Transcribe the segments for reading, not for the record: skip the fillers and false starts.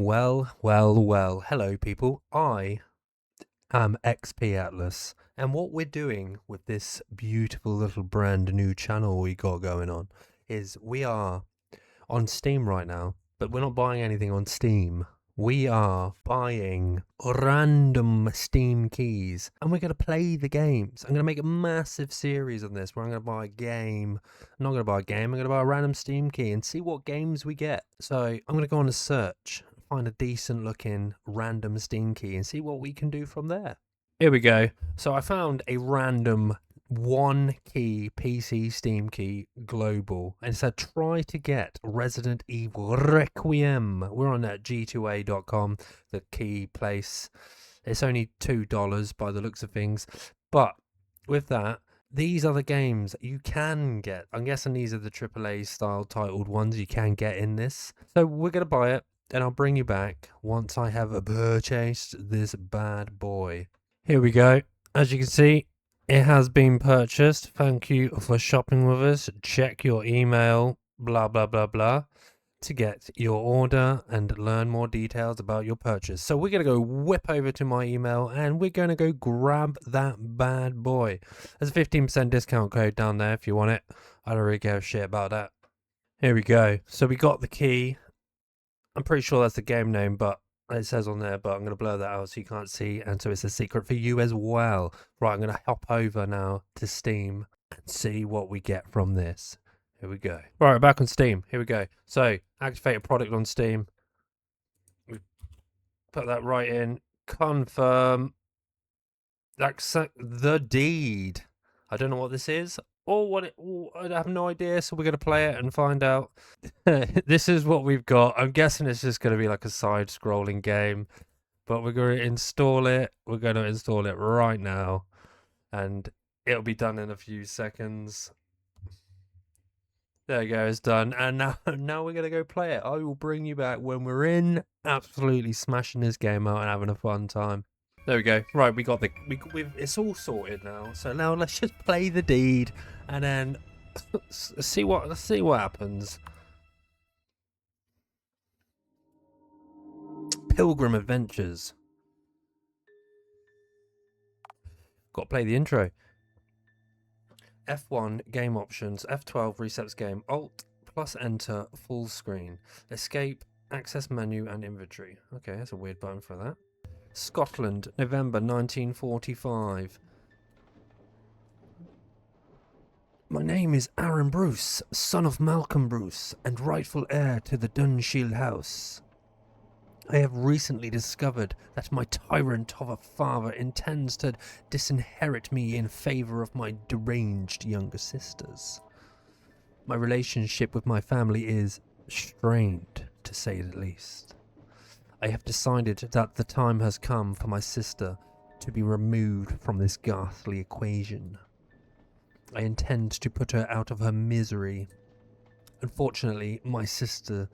Well. Hello, people. I am XP Atlas, and what we're doing with this beautiful little brand new channel we got going on is we are on Steam right now, but we're not buying anything on Steam. We are buying random Steam keys and we're going to play the games. I'm going to make a massive series on this where I'm going to buy a game. I'm not going to buy a game, I'm going to buy a random Steam key and see what games we get. So I'm going to go on a search, find a decent looking random Steam key and see what we can do from there. Here we go. So I found a random one key PC Steam key global and it said try to get Resident Evil Requiem. We're on that g2a.com, the key place. It's only $2 by the looks of things. But with that, these are the games you can get. I'm guessing these are the AAA style titled ones you can get in this. So we're going to buy it and I'll bring you back once I have purchased this bad boy. Here we go. As you can see, it has been purchased. Thank you for shopping with us. Check your email, blah, blah, blah, blah, to get your order and learn more details about your purchase. So we're going to go whip over to my email and we're going to go grab that bad boy. There's a 15% discount code down there if you want it. I don't really give a shit about that. Here we go. So we got the key. I'm pretty sure that's the game name, but it says on there, but I'm going to blur that out so you can't see, and so it's a secret for you as well. Right, I'm going to hop over now to Steam and see what we get from this. Here we go. Right, we're back on Steam. Here we go. So, activate a product on Steam. We put that right in. Confirm. Accept the deed. I don't know what this is. I have no idea, so we're going to play it and find out. This is what we've got. I'm guessing it's just going to be like a side-scrolling game, but we're going to install it. We're going to install it right now, and it'll be done in a few seconds. There you go, it's done. And now we're going to go play it. I will bring you back when we're in, absolutely smashing this game out and having a fun time. There we go. Right, we got it's all sorted now. So now let's just play the deed and then see what happens. Pilgrim Adventures. Got to play the intro. F1 game options. F12 resets game. Alt plus enter full screen. Escape, access menu and inventory. Okay, that's a weird button for that. Scotland, November 1945. My name is Aaron Bruce, son of Malcolm Bruce, and rightful heir to the Dunshield house. I have recently discovered that my tyrant of a father intends to disinherit me in favour of my deranged younger sisters. My relationship with my family is strained, to say the least. I have decided that the time has come for my sister to be removed from this ghastly equation. I intend to put her out of her misery. Unfortunately, my sister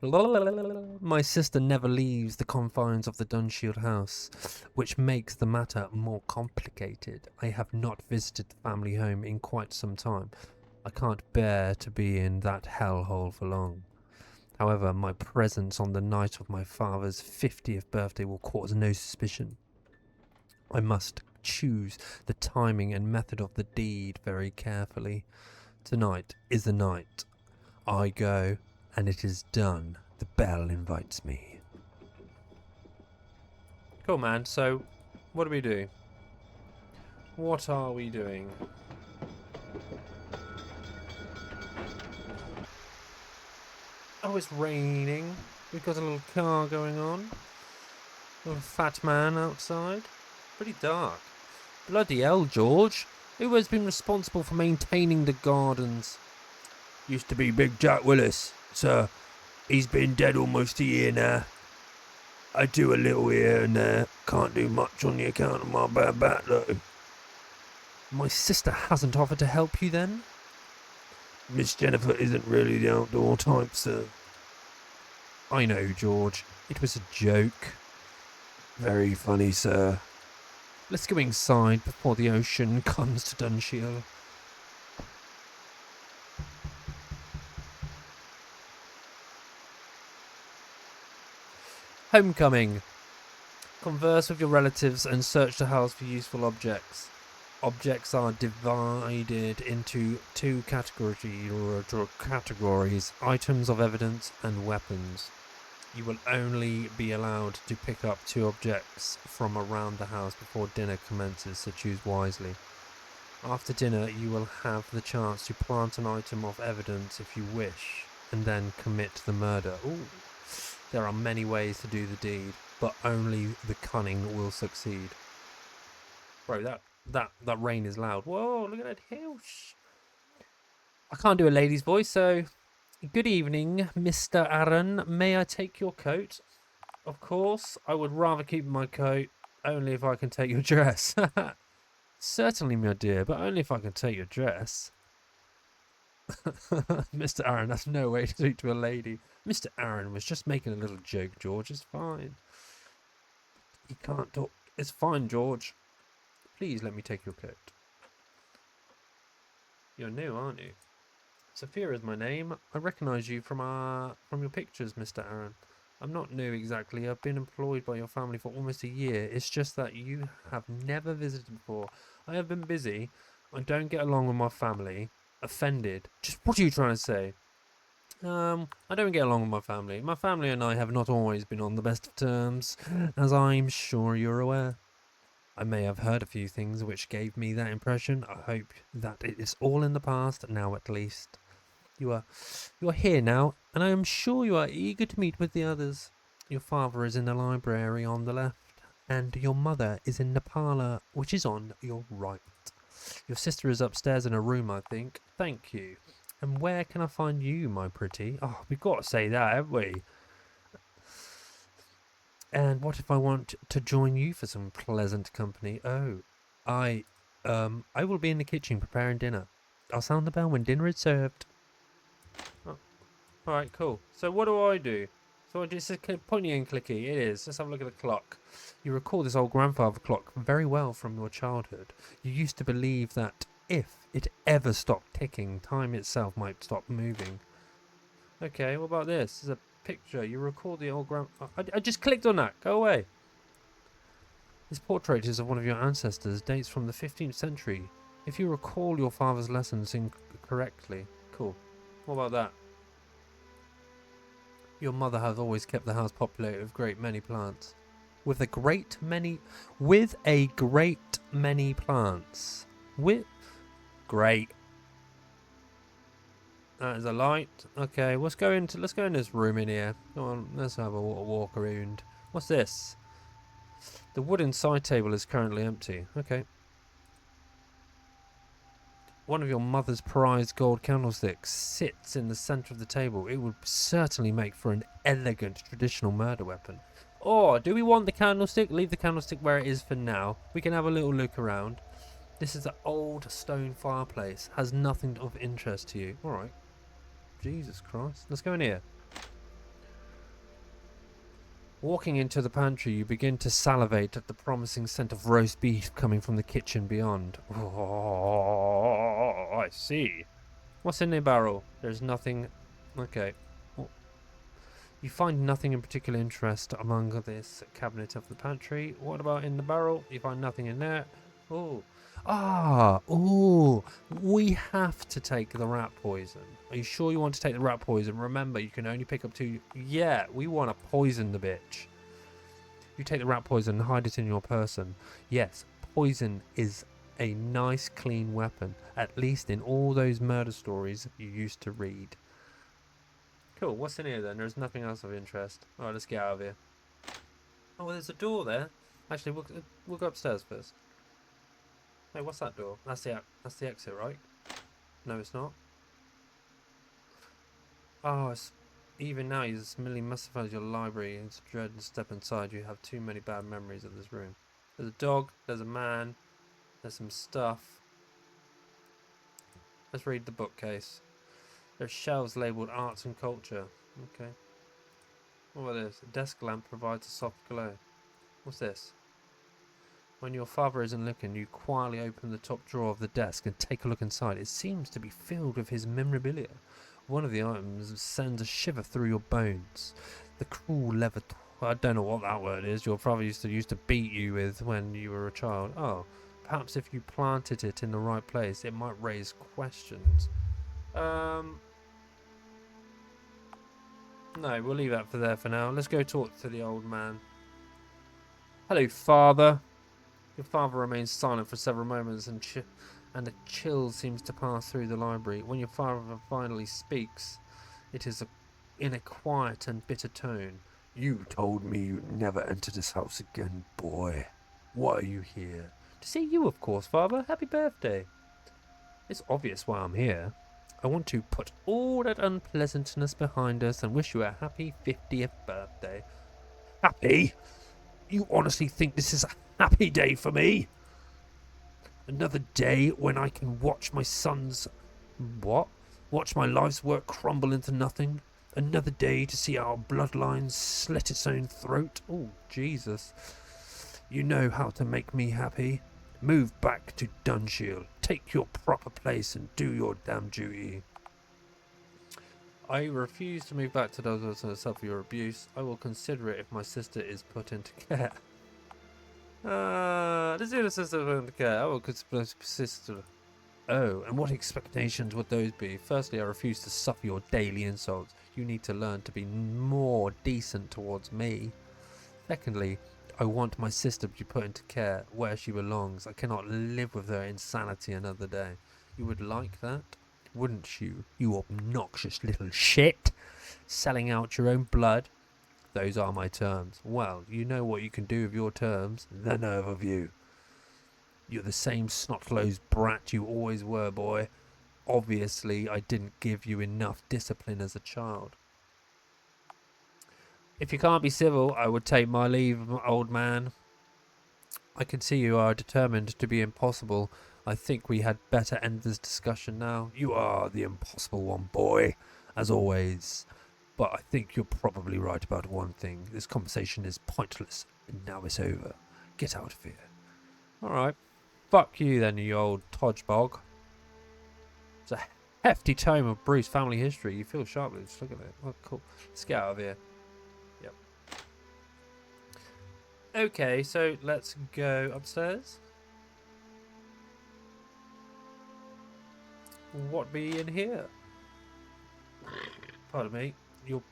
never leaves the confines of the Dunshield house, which makes the matter more complicated. I have not visited the family home in quite some time. I can't bear to be in that hellhole for long. However, my presence on the night of my father's 50th birthday will cause no suspicion. I must choose the timing and method of the deed very carefully. Tonight is the night. I go, and it is done. The bell invites me. Cool, man. So, what do we do? What are we doing? Oh, it's raining. We've got a little car going on. A little fat man outside. Pretty dark. Bloody hell, George. Who has been responsible for maintaining the gardens? Used to be Big Jack Willis, sir. He's been dead almost a year now. I do a little here and there. Can't do much on the account of my bad back, though. My sister hasn't offered to help you, then? Miss Jennifer isn't really the outdoor type, sir. I know, George. It was a joke. Very funny, sir. Let's go inside before the ocean comes to Dunshield. Homecoming. Converse with your relatives and search the house for useful objects. Objects are divided into two categories: items of evidence and weapons. You will only be allowed to pick up 2 objects from around the house before dinner commences, so choose wisely. After dinner, you will have the chance to plant an item of evidence if you wish, and then commit the murder. Ooh. There are many ways to do the deed, but only the cunning will succeed. Bro, that rain is loud. Whoa, look at that hill. I can't do a lady's voice, so good evening, Mr. Aaron. May I take your coat? Of course, I would rather keep my coat, only if I can take your dress. Certainly, my dear, but only if I can take your dress. Mr. Aaron, that's no way to speak to a lady. Mr. Aaron was just making a little joke, George. It's fine. You can't talk. It's fine, George. Please let me take your coat. You're new, aren't you? Sophia is my name. I recognise you from your pictures, Mr. Aaron. I'm not new exactly. I've been employed by your family for almost a year. It's just that you have never visited before. I have been busy. I don't get along with my family. Offended. Just what are you trying to say? I don't get along with my family. My family and I have not always been on the best of terms, as I'm sure you're aware. I may have heard a few things which gave me that impression. I hope that it is all in the past, now at least. You are here now, and I am sure you are eager to meet with the others. Your father is in the library on the left, and your mother is in the parlour, which is on your right. Your sister is upstairs in a room, I think. Thank you. And where can I find you, my pretty? Oh, we've got to say that, haven't we? And what if I want to join you for some pleasant company? Oh, I will be in the kitchen preparing dinner. I'll sound the bell when dinner is served. Oh, alright, cool. So what do I do? So it's a pointy and clicky. It is. Let's have a look at the clock. You recall this old grandfather clock very well from your childhood. You used to believe that if it ever stopped ticking, time itself might stop moving. Okay, what about this? There's a picture. You recall the old I just clicked on that. Go away. This portrait is of one of your ancestors. Dates from the 15th century. If you recall your father's lessons incorrectly. Cool. What about that? Your mother has always kept the house populated with great many plants. With a great many plants. With great. That is a light. Okay, let's go in this room in here. Come on, let's have a walk around. What's this? The wooden side table is currently empty. Okay. One of your mother's prized gold candlesticks sits in the centre of the table. It would certainly make for an elegant traditional murder weapon. Or, do we want the candlestick? Leave the candlestick where it is for now. We can have a little look around. This is an old stone fireplace. Has nothing of interest to you. Alright. Jesus Christ. Let's go in here. Walking into the pantry, you begin to salivate at the promising scent of roast beef coming from the kitchen beyond. Oh, I see. What's in the barrel? There's nothing. Okay. Well, you find nothing in particular interest among this cabinet of the pantry. What about in the barrel? You find nothing in there. Oh. We have to take the rat poison. Are you sure you want to take the rat poison? Remember, you can only pick up 2. Yeah, we want to poison the bitch. You take the rat poison and hide it in your person. Yes, poison is a nice, clean weapon. At least in all those murder stories you used to read. Cool, what's in here then? There's nothing else of interest. Alright, let's get out of here. Oh, there's a door there. Actually, we'll go upstairs first. Hey, what's that door? That's the exit, right? No, it's not. Oh, even now you're smelling mystified your library. It's dread and step inside. You have too many bad memories of this room. There's a dog. There's a man. There's some stuff. Let's read the bookcase. There's shelves labelled arts and culture. Okay. What about this? A desk lamp provides a soft glow. What's this? When your father isn't looking, you quietly open the top drawer of the desk and take a look inside. It seems to be filled with his memorabilia. One of the items sends a shiver through your bones. The cruel leather Well, I don't know what that word is. Your father used to beat you with when you were a child. Oh, perhaps if you planted it in the right place, it might raise questions. No, we'll leave that for there for now. Let's go talk to the old man. Hello, father. Your father remains silent for several moments, and a chill seems to pass through the library. When your father finally speaks, it is in a quiet and bitter tone. You told me you'd never enter this house again, boy. Why are you here? To see you, of course, father. Happy birthday. It's obvious why I'm here. I want to put all that unpleasantness behind us and wish you a happy 50th birthday. Happy? You honestly think this is a happy day for me? Another day when I can watch my son's... What? Watch my life's work crumble into nothing? Another day to see our bloodline slit its own throat? Oh, Jesus. You know how to make me happy. Move back to Dunshield. Take your proper place and do your damn duty. I refuse to move back to Douglas and suffer your abuse. I will consider it if my sister is put into care. This is the sister put into care. I will consider sister. Oh, and what expectations would those be? Firstly, I refuse to suffer your daily insults. You need to learn to be more decent towards me. Secondly, I want my sister to be put into care where she belongs. I cannot live with her insanity another day. You would like that? Wouldn't you, you obnoxious little shit? Selling out your own blood? Those are my terms. Well, you know what you can do with your terms. The nerve of you. You're the same snot-nosed brat you always were, boy. Obviously, I didn't give you enough discipline as a child. If you can't be civil, I would take my leave, old man. I can see you are determined to be impossible. I think we had better end this discussion now. You are the impossible one, boy, as always. But I think you're probably right about one thing. This conversation is pointless, and now it's over. Get out of here. Alright. Fuck you then, you old Todgebog. It's a hefty tome of Bruce family history. You feel sharply. Just look at it. Oh, cool. Let's get out of here. Yep. Okay, so let's go upstairs. What be in here? Pardon me. Your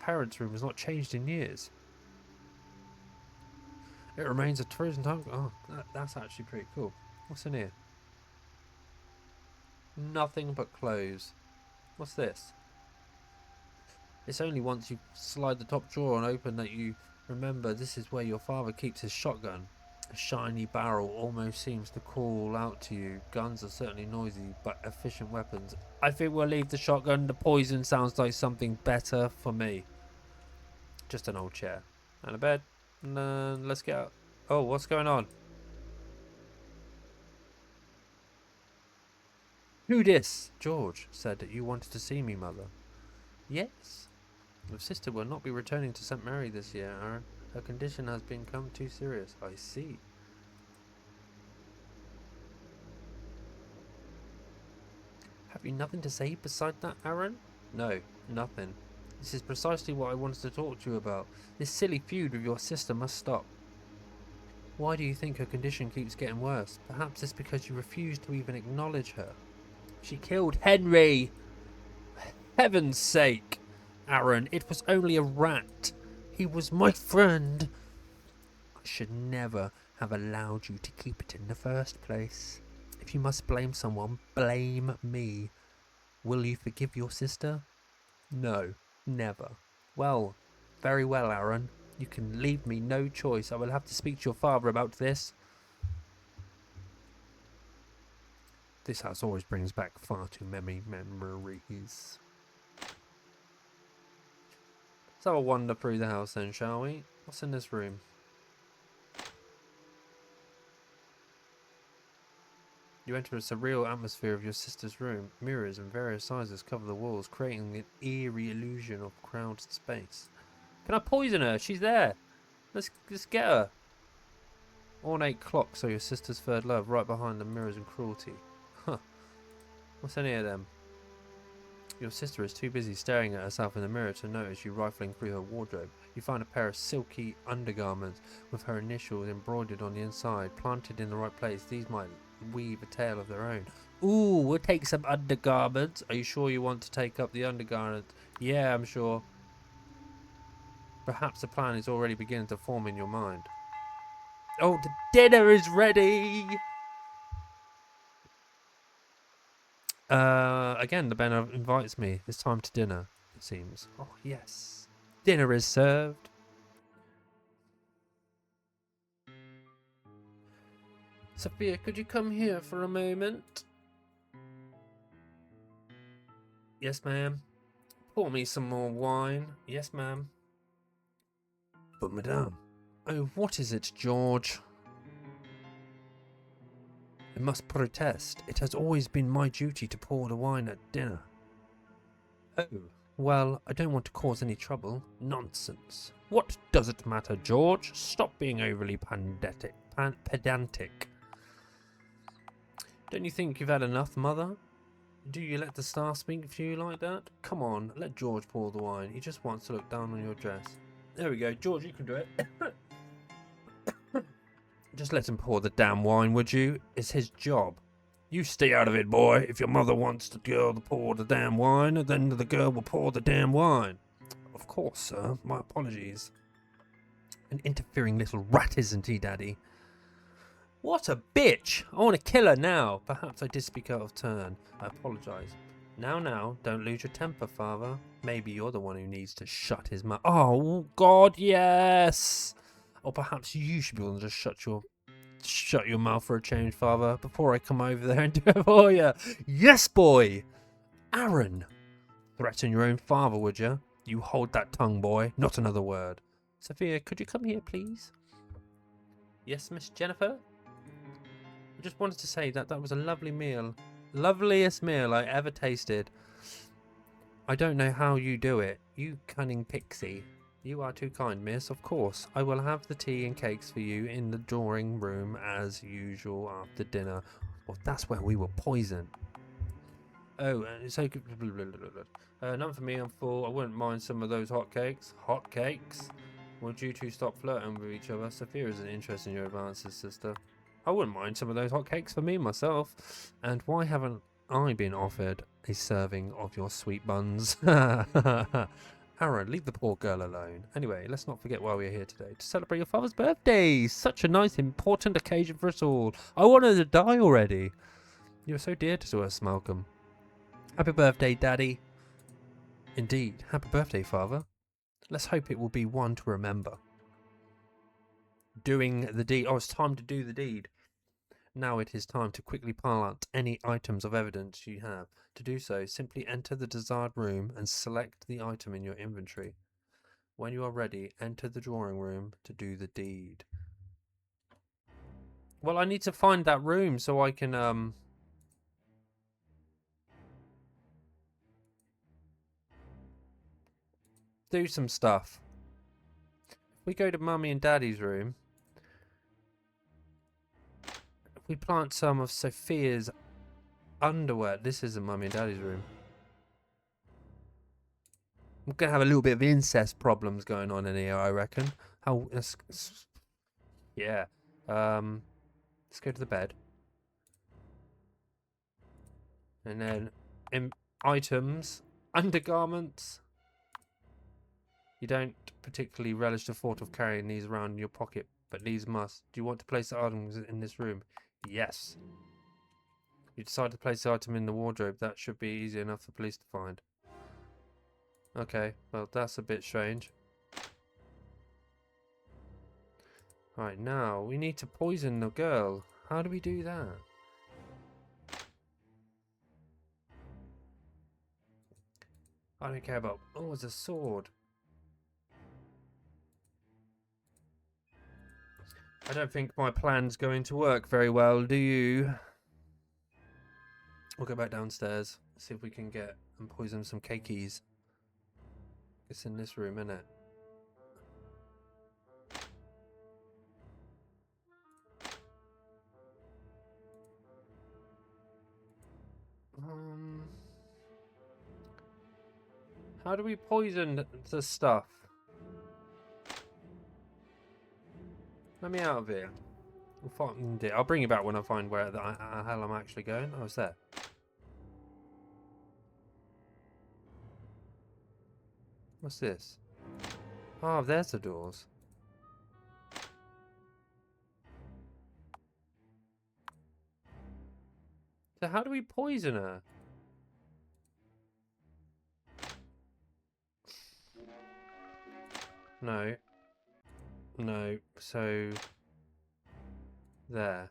parents' room has not changed in years. It remains a tourism time. Oh, that's actually pretty cool. What's in here? Nothing but clothes. What's this? It's only once you slide the top drawer and open that you remember this is where your father keeps his shotgun. A shiny barrel almost seems to call out to you. Guns are certainly noisy, but efficient weapons. I think we'll leave the shotgun. The poison sounds like something better for me. Just an old chair. And a bed. And let's get out. Oh, what's going on? Who dis? George said that you wanted to see me, mother. Yes. Your sister will not be returning to St. Mary this year, Aaron. Her condition has become too serious. I see. Have you nothing to say beside that, Aaron? No, nothing. This is precisely what I wanted to talk to you about. This silly feud with your sister must stop. Why do you think her condition keeps getting worse? Perhaps it's because you refuse to even acknowledge her. She killed Henry! Heaven's sake! Aaron, it was only a rat. He was my friend. I should never have allowed you to keep it in the first place. If you must blame someone, blame me. Will you forgive your sister? No, never. Well, very well, Aaron. You can leave me no choice. I will have to speak to your father about this. This house always brings back far too many memories. Let's have a wander through the house then, shall we? What's in this room? You enter a surreal atmosphere of your sister's room. Mirrors in various sizes cover the walls, creating an eerie illusion of crowded space. Can I poison her? She's there. Let's get her. Ornate clocks are your sister's third love, right behind the mirrors and cruelty. Huh. What's in here then? Your sister is too busy staring at herself in the mirror to notice you rifling through her wardrobe. You find a pair of silky undergarments with her initials embroidered on the inside. Planted in the right place, these might weave a tale of their own. Ooh, we'll take some undergarments. Are you sure you want to take up the undergarments? Yeah, I'm sure. Perhaps a plan is already beginning to form in your mind. Oh, the dinner is ready! Again, the banner invites me. It's time to dinner, it seems. Oh, yes. Dinner is served. Sophia, could you come here for a moment? Yes, ma'am. Pour me some more wine. Yes, ma'am. But, madame. Oh, what is it, George? I must protest. It has always been my duty to pour the wine at dinner. Oh, well, I don't want to cause any trouble. Nonsense. What does it matter, George? Stop being overly pedantic. Don't you think you've had enough, Mother? Do you let the staff speak for you like that? Come on, let George pour the wine. He just wants to look down on your dress. There we go. George, you can do it. Just let him pour the damn wine, would you? It's his job. You stay out of it, boy. If your mother wants the girl to pour the damn wine, then the girl will pour the damn wine. Of course, sir. My apologies. An interfering little rat, isn't he, Daddy? What a bitch! I want to kill her now. Perhaps I did speak out of turn. I apologise. Now, don't lose your temper, Father. Maybe you're the one who needs to shut his mouth. Oh, God, yes! Or perhaps you should be able to just shut your mouth for a change, Father, before I come over there and do it for you. Yes, boy! Aaron! Threaten your own father, would you? You hold that tongue, boy. Not another word. Sophia, could you come here, please? Yes, Miss Jennifer? I just wanted to say that was a lovely meal. Loveliest meal I ever tasted. I don't know how you do it. You cunning pixie. You are too kind, miss. Of course, I will have the tea and cakes for you in the drawing room as usual after dinner. Well, that's where we were poisoned. Oh, so none for me. I'm full. I wouldn't mind some of those hot cakes. Hot cakes? Would you two stop flirting with each other? Sophia isn't interested in your advances, sister. I wouldn't mind some of those hot cakes for me myself. And why haven't I been offered a serving of your sweet buns? Aaron, leave the poor girl alone. Anyway, let's not forget why we're here today. To celebrate your father's birthday. Such a nice, important occasion for us all. I wanted to die already. You were so dear to us, Malcolm. Happy birthday, Daddy. Indeed, happy birthday, Father. Let's hope it will be one to remember. Doing the deed. Oh, it's time to do the deed. Now it is time to quickly pile out any items of evidence you have. To do so, simply enter the desired room and select the item in your inventory. When you are ready, enter the drawing room to do the deed. Well, I need to find that room so I can, do some stuff. If we go to Mummy and Daddy's room, if we plant some of Sophia's underwear. This isn't Mummy and Daddy's room. I'm going to have a little bit of incest problems going on in here, I reckon. Yeah. Let's go to the bed. And then, items, undergarments. You don't particularly relish the thought of carrying these around in your pocket, but these must. Do you want to place the items in this room? Yes. You decide to place the item in the wardrobe. That should be easy enough for police to find. Okay, well, that's a bit strange. Right, now, we need to poison the girl. How do we do that? I don't care about... Oh, it's a sword. I don't think my plan's going to work very well, do you? We'll go back downstairs, see if we can get and poison some cakeys. It's in this room, isn't it? How do we poison the stuff? Let me out of here. We'll find it. I'll bring you back when I find where the hell I'm actually going. Oh, it's there. What's this? Oh, there's the doors. So how do we poison her? No. No. So... There.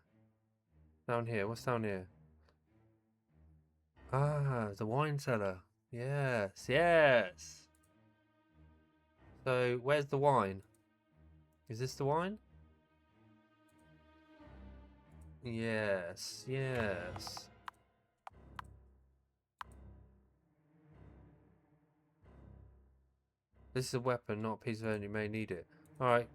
Down here. What's down here? Ah, the wine cellar. Yes. Yes. So, where's the wine? Is this the wine? Yes. Yes. This is a weapon, not a piece of iron. You may need it. Alright.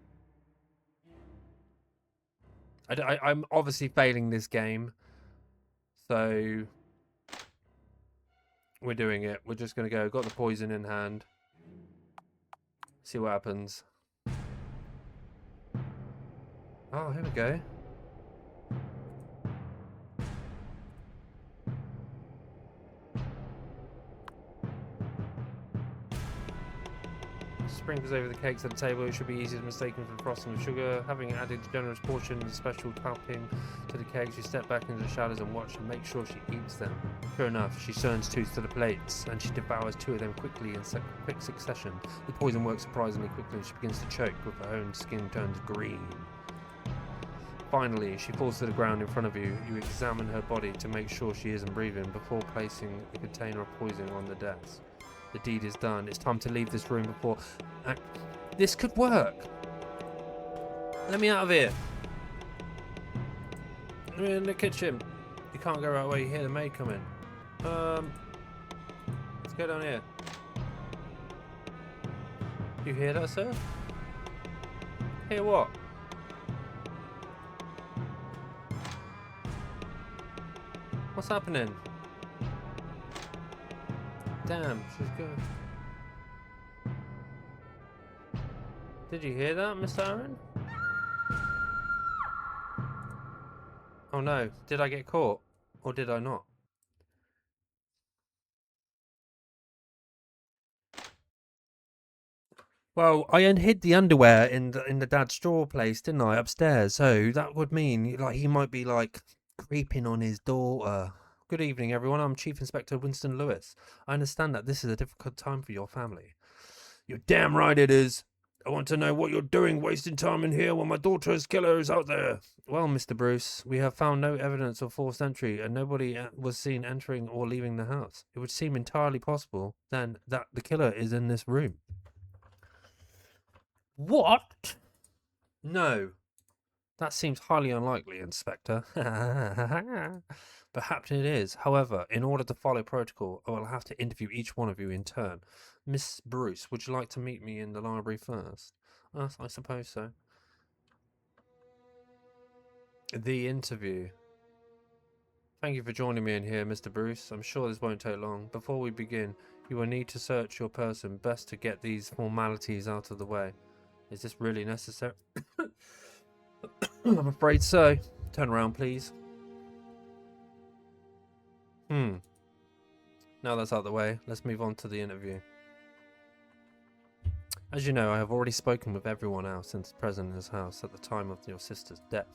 I'm obviously failing this game. So... We're doing it. We're just going to go. Got the poison in hand. See what happens. Oh, here we go. Sprinkles over the cakes at the table. It should be easy to mistaken for frosting with sugar. Having added a generous portion of special topping to the cakes, she stepped back into the shadows and watched and make sure she eats them. Sure enough, she turns two to the plates and she devours two of them quickly in quick succession. The poison works surprisingly quickly and she begins to choke with her own skin turns green. Finally, she falls to the ground in front of you. You examine her body to make sure she isn't breathing before placing the container of poison on the desk. The deed is done. It's time to leave this room before... This could work. Let me out of here. Let me in the kitchen. You can't go right away. You hear the maid coming. Let's go down here. You hear that, sir? Hear what? What's happening? Damn, she's good. Did you hear that, Mr. Aaron? Oh no, did I get caught? Or did I not? Well, I hid the underwear in the dad's straw place, didn't I, upstairs? So that would mean like he might be like creeping on his daughter. Good evening, everyone. I'm Chief Inspector Winston Lewis. I understand that this is a difficult time for your family. You're damn right it is. I want to know what you're doing wasting time in here while my daughter's killer is out there. Well, Mr. Bruce, we have found no evidence of forced entry and nobody was seen entering or leaving the house. It would seem entirely possible then that the killer is in this room. What? No. That seems highly unlikely, Inspector. Perhaps it is. However, in order to follow protocol, I will have to interview each one of you in turn. Miss Bruce, would you like to meet me in the library first? I suppose so. The interview. Thank you for joining me in here, Mr. Bruce. I'm sure this won't take long. Before we begin, you will need to search your person. Best to get these formalities out of the way. Is this really necessary? I'm afraid so. Turn around, please. Now that's out of the way, let's move on to the interview. As you know, I have already spoken with everyone else since present in this house at the time of your sister's death.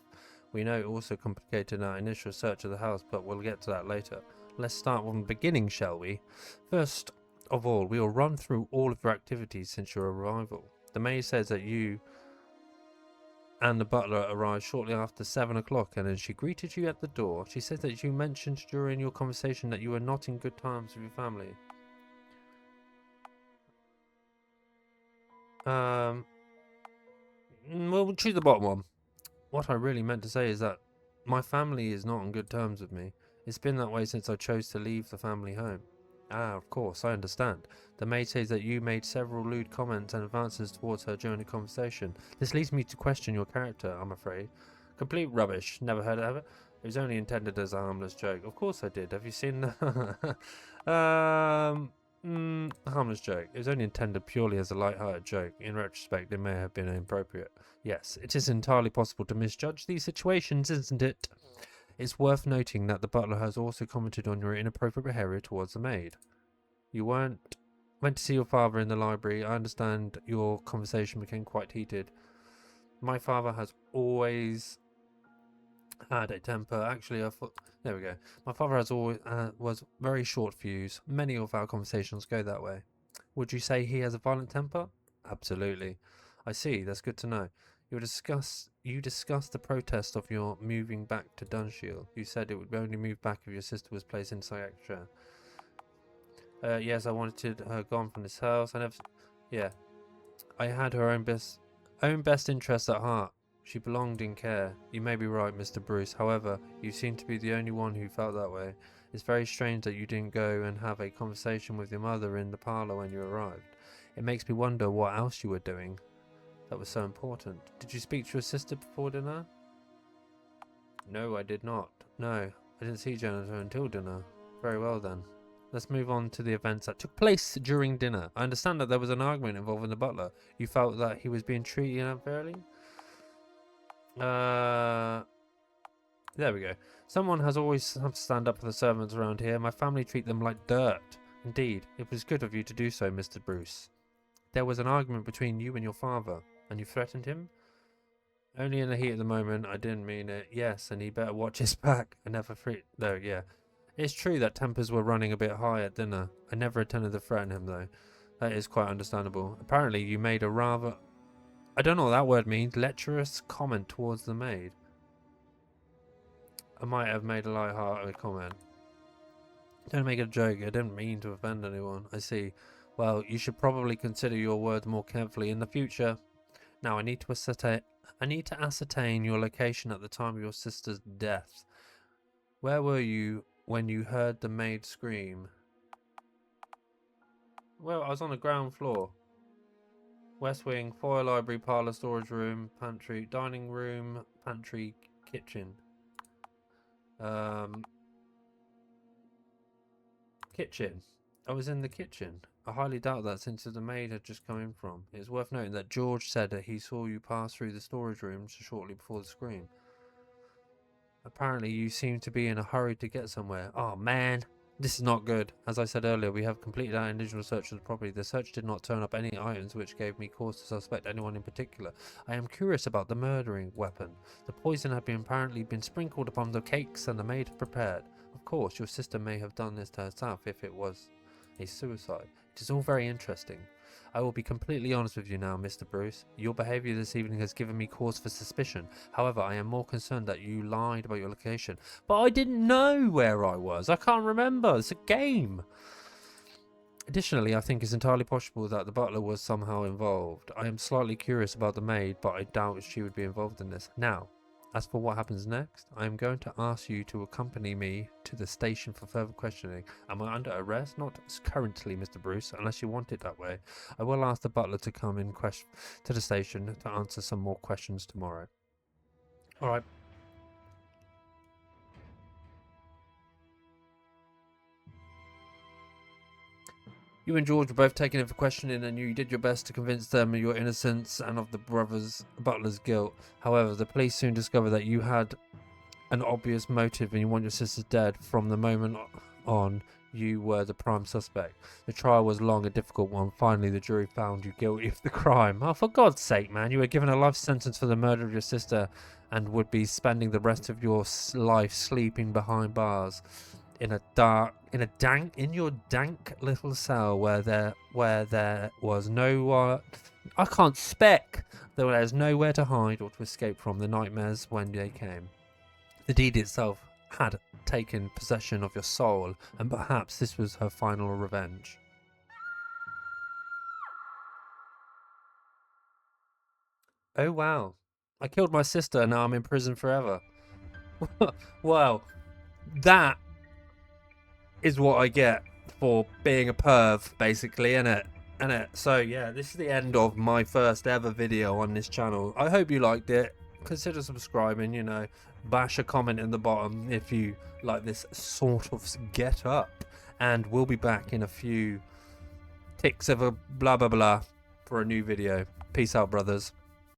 We know it also complicated our initial search of the house, but we'll get to that later. Let's start from the beginning, shall we? First of all, we will run through all of your activities since your arrival. The maid says that you and the butler arrived shortly after 7 o'clock, and as she greeted you at the door, she said that you mentioned during your conversation that you were not in good times with your family. We'll choose the bottom one. What I really meant to say is that my family is not on good terms with me. It's been that way since I chose to leave the family home. Ah, of course, I understand. The maid says that you made several lewd comments and advances towards her during the conversation. This leads me to question your character, I'm afraid. Complete rubbish. Never heard of it. It was only intended as a harmless joke. Of course I did. Have you seen the... Harmless joke. It was only intended purely as a light-hearted joke. In retrospect, it may have been inappropriate. Yes, it is entirely possible to misjudge these situations, isn't it? It's worth noting that the butler has also commented on your inappropriate behaviour towards the maid. You went to see your father in the library. I understand your conversation became quite heated. My father has always had a temper. Actually, I thought... There we go. My father has always was very short fuse. Many of our conversations go that way. Would you say he has a violent temper? Absolutely. I see. That's good to know. You discussed the protest of your moving back to Dunshield. You said it would only move back if your sister was placed in Psychiatry. Yes, I wanted her gone from this house. Yeah, I had her own best interests at heart. She belonged in care. You may be right, Mr. Bruce. However, you seem to be the only one who felt that way. It's very strange that you didn't go and have a conversation with your mother in the parlour when you arrived. It makes me wonder what else you were doing that was so important. Did you speak to your sister before dinner? No, I did not. No, I didn't see Jennifer until dinner. Very well then. Let's move on to the events that took place during dinner. I understand that there was an argument involving the butler. You felt that he was being treated unfairly? There we go. Someone has always have to stand up for the servants around here. My family treat them like dirt. Indeed, it was good of you to do so, Mr. Bruce. There was an argument between you and your father, and you threatened him? Only in the heat of the moment. I didn't mean it. Yes, and he better watch his back. I never though, yeah. It's true that tempers were running a bit high at dinner. I never intended to threaten him, though. That is quite understandable. Apparently, you made a rather... I don't know what that word means. Lecherous comment towards the maid. I might have made a light-hearted comment. Don't make a joke. I didn't mean to offend anyone. I see. Well, you should probably consider your words more carefully in the future. Now, I need to ascertain your location at the time of your sister's death. Where were you when you heard the maid scream? Well, I was on the ground floor. West wing, foyer, library, parlour, storage room, pantry, dining room, pantry, kitchen. Kitchen. I was in the kitchen. I highly doubt that since the maid had just come in from. It is worth noting that George said that he saw you pass through the storage rooms shortly before the scream. Apparently you seem to be in a hurry to get somewhere. Oh man, this is not good. As I said earlier, we have completed our individual search of the property. The search did not turn up any items which gave me cause to suspect anyone in particular. I am curious about the murdering weapon. The poison had apparently been sprinkled upon the cakes and the maid had prepared. Of course, your sister may have done this to herself if it was a suicide. It is all very interesting. I will be completely honest with you now, Mr. Bruce. Your behaviour this evening has given me cause for suspicion. However, I am more concerned that you lied about your location. But I didn't know where I was. I can't remember. It's a game. Additionally, I think it's entirely possible that the butler was somehow involved. I am slightly curious about the maid, but I doubt she would be involved in this. Now, as for what happens next, I am going to ask you to accompany me to the station for further questioning. Am I under arrest? Not currently, Mr. Bruce, unless you want it that way. I will ask the butler to come in to the station to answer some more questions tomorrow. Alright. You and George were both taken in for questioning and you did your best to convince them of your innocence and of the butler's guilt. However, the police soon discovered that you had an obvious motive and you want your sister dead. From the moment on, you were the prime suspect. The trial was long and difficult one. Finally, the jury found you guilty of the crime. Oh, for God's sake, man. You were given a life sentence for the murder of your sister and would be spending the rest of your life sleeping behind bars. In your dank little cell where there was no I can't speak. There's nowhere to hide or to escape from the nightmares when they came. The deed itself had taken possession of your soul, and perhaps this was her final revenge. Oh wow. I killed my sister and now I'm in prison forever. Wow. That is what I get for being a perv, basically, innit? So yeah, this is the end of my first ever video on this channel. I hope you liked it. Consider subscribing, you know, bash a comment in the bottom if you like this sort of get up, and we'll be back in a few ticks of a blah blah blah for a new video. Peace out, brothers.